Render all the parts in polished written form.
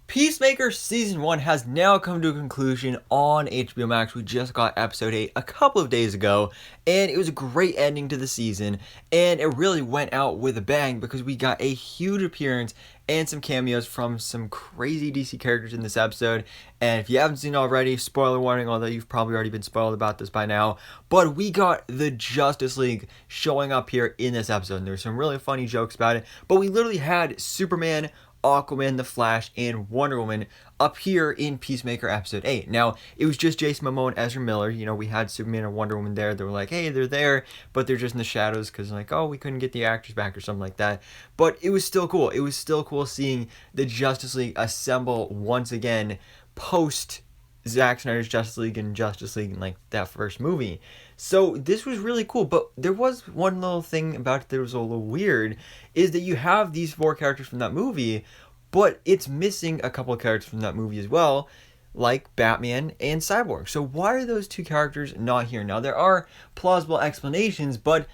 Peacemaker Season 1 has now come to a conclusion on HBO Max. We just got episode 8 a couple of days ago, and it was a great ending to the season, and it really went out with a bang because we got a huge appearance and some cameos from some crazy DC characters in this episode. And if you haven't seen it already, spoiler warning, although you've probably already been spoiled about this by now, but we got the Justice League showing up here in this episode, and there's some really funny jokes about it, but we literally had Superman, Aquaman, The Flash, and Wonder Woman up here in Peacemaker episode 8. Now, it was just Jason Momoa and Ezra Miller. You know, we had Superman and Wonder Woman there. They were like, hey, they're there, but they're just in the shadows because, like, oh, we couldn't get the actors back or something like that. But it was still cool. It was still cool seeing the Justice League assemble once again post Zack Snyder's Justice League and Justice League in, like, that first movie. So this was really cool, but there was one little thing about it that was a little weird, is that you have these 4 characters from that movie, but it's missing a couple of characters from that movie as well, like Batman and Cyborg. So why are those 2 characters not here? Now, there are plausible explanations, but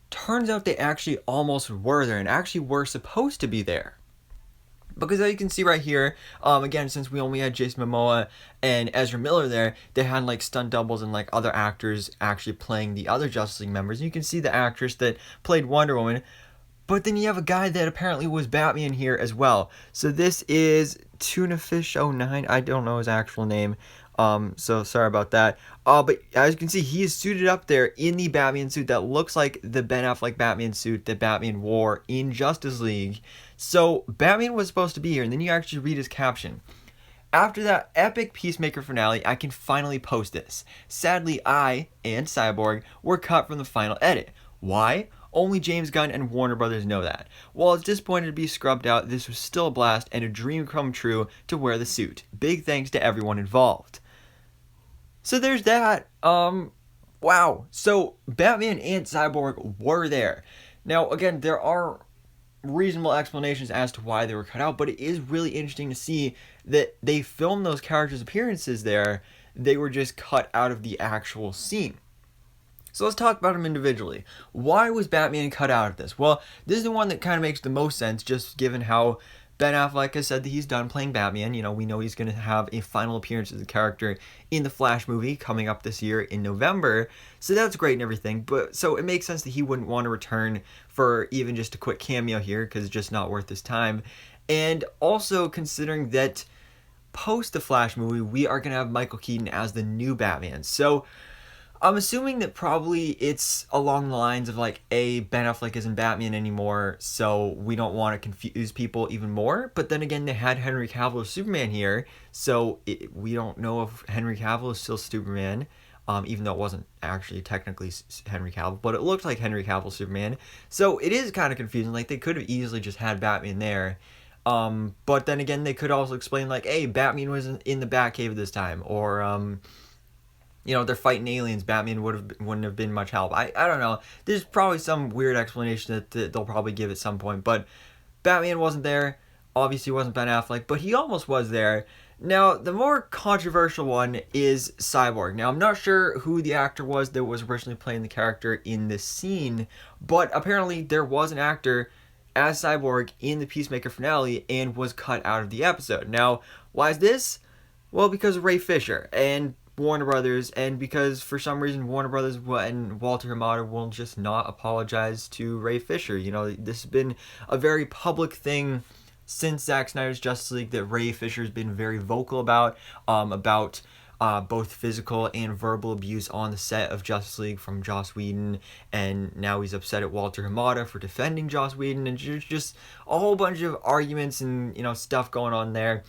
turns out they actually almost were there and actually were supposed to be there. Because as you can see right here, again, since we only had Jason Momoa and Ezra Miller there, they had like stunt doubles and like other actors actually playing the other Justice League members. And you can see the actress that played Wonder Woman, but then you have a guy that apparently was Batman here as well. So this is Tunafish09. I don't know his actual name. So sorry about that. But as you can see, he is suited up there in the Batman suit that looks like the Ben Affleck Batman suit that Batman wore in Justice League. So Batman was supposed to be here, and then you actually read his caption. After that epic Peacemaker finale, I can finally post this. Sadly, I and Cyborg were cut from the final edit. Why? Only James Gunn and Warner Brothers know that. While it's disappointing to be scrubbed out, this was still a blast and a dream come true to wear the suit. Big thanks to everyone involved. So there's that. Wow. So Batman and Cyborg were there. Now, again, there are reasonable explanations as to why they were cut out, but it is really interesting to see that they filmed those characters' appearances there. They were just cut out of the actual scene. So let's talk about them individually. Why was Batman cut out of this? Well, this is the one that kind of makes the most sense, just given how Ben Affleck has said that he's done playing Batman. You know, we know he's going to have a final appearance as a character in the Flash movie coming up this year in November. So that's great and everything. But so it makes sense that he wouldn't want to return for even just a quick cameo here because it's just not worth his time. And also considering that post the Flash movie, we are going to have Michael Keaton as the new Batman. So I'm assuming that probably it's along the lines of like, Ben Affleck isn't Batman anymore, so we don't want to confuse people even more. But then again, they had Henry Cavill as Superman here, so we don't know if Henry Cavill is still Superman, even though it wasn't actually technically Henry Cavill, but it looked like Henry Cavill Superman. So it is kind of confusing. Like, they could have easily just had Batman there. But then again, they could also explain like, hey, Batman was in the Batcave this time, or you know, they're fighting aliens. Batman wouldn't have been much help. I don't know. There's probably some weird explanation that they'll probably give at some point. But Batman wasn't there. Obviously wasn't Ben Affleck, but he almost was there. Now, the more controversial one is Cyborg. Now, I'm not sure who the actor was that was originally playing the character in this scene, but apparently there was an actor as Cyborg in the Peacemaker finale and was cut out of the episode. Now, why is this? Well, because of Ray Fisher and Warner Brothers, and because for some reason Warner Brothers and Walter Hamada will just not apologize to Ray Fisher. You know, this has been a very public thing since Zack Snyder's Justice League that Ray Fisher has been very vocal about both physical and verbal abuse on the set of Justice League from Joss Whedon, and now he's upset at Walter Hamada for defending Joss Whedon, and just a whole bunch of arguments and, you know, stuff going on there.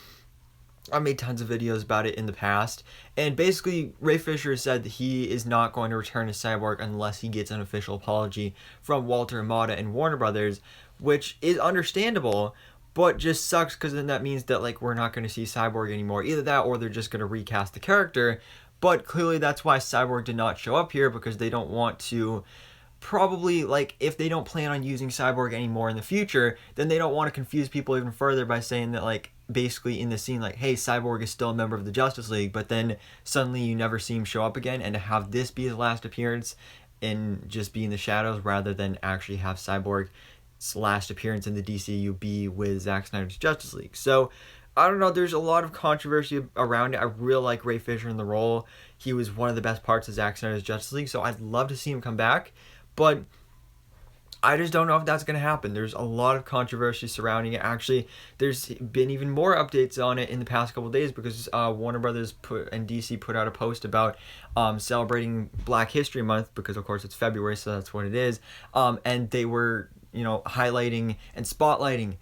I made tons of videos about it in the past, and basically Ray Fisher said that he is not going to return as Cyborg unless he gets an official apology from Walter Hamada and Warner Brothers, which is understandable, but just sucks because then that means that like we're not going to see Cyborg anymore. Either that or they're just going to recast the character, but clearly that's why Cyborg did not show up here, because they don't want to probably, like, if they don't plan on using Cyborg anymore in the future, then they don't want to confuse people even further by saying that, like, basically in the scene, like, hey, Cyborg is still a member of the Justice League, but then suddenly you never see him show up again, and to have this be his last appearance and just be in the shadows rather than actually have Cyborg's last appearance in the DCU be with Zack Snyder's Justice League. So I don't know, there's a lot of controversy around it. I really like Ray Fisher in the role. He was one of the best parts of Zack Snyder's Justice League, so I'd love to see him come back. But I just don't know if that's going to happen. There's a lot of controversy surrounding it. Actually, there's been even more updates on it in the past couple of days because Warner Brothers and DC put out a post about celebrating Black History Month because, of course, it's February, so that's what it is. And they were, highlighting and spotlighting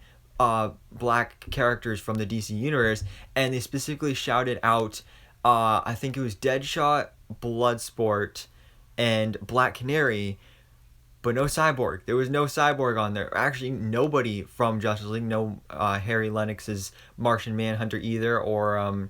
black characters from the DC universe, and they specifically shouted out, I think it was Deadshot, Bloodsport, and Black Canary, but no Cyborg. There was no Cyborg on there. Actually, nobody from Justice League. No Harry Lennox's Martian Manhunter either, or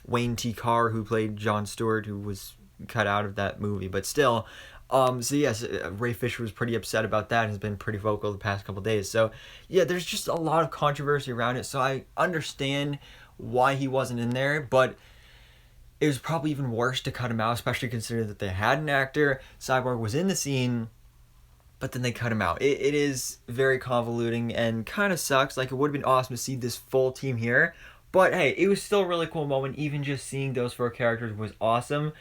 Wayne T. Carr, who played Jon Stewart, who was cut out of that movie. But still, so yes, Ray Fisher was pretty upset about that and has been pretty vocal the past couple of days. So yeah, there's just a lot of controversy around it. So I understand why he wasn't in there, but it was probably even worse to cut him out, especially considering that they had an actor. Cyborg was in the scene, but then they cut him out. It is very convoluting and kind of sucks. Like, it would have been awesome to see this full team here. But hey, it was still a really cool moment. Even just seeing those 4 characters was awesome.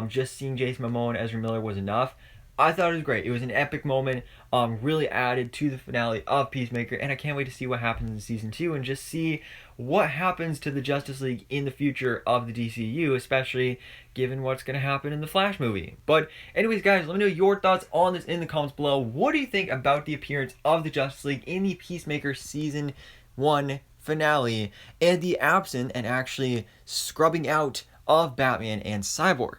Just seeing Jason Momoa and Ezra Miller was enough. I thought it was great. It was an epic moment. Really added to the finale of Peacemaker. And I can't wait to see what happens in Season 2 and just see what happens to the Justice League in the future of the DCU, especially given what's going to happen in the Flash movie. But anyways, guys, let me know your thoughts on this in the comments below. What do you think about the appearance of the Justice League in the Peacemaker Season 1 finale and the absence and actually scrubbing out of Batman and Cyborg?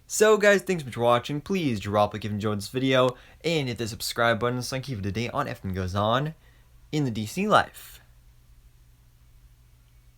So guys, thanks so much for watching. Please drop a like if you enjoyed this video and hit the subscribe button so I can keep you up to date on everything that goes on in the DC life.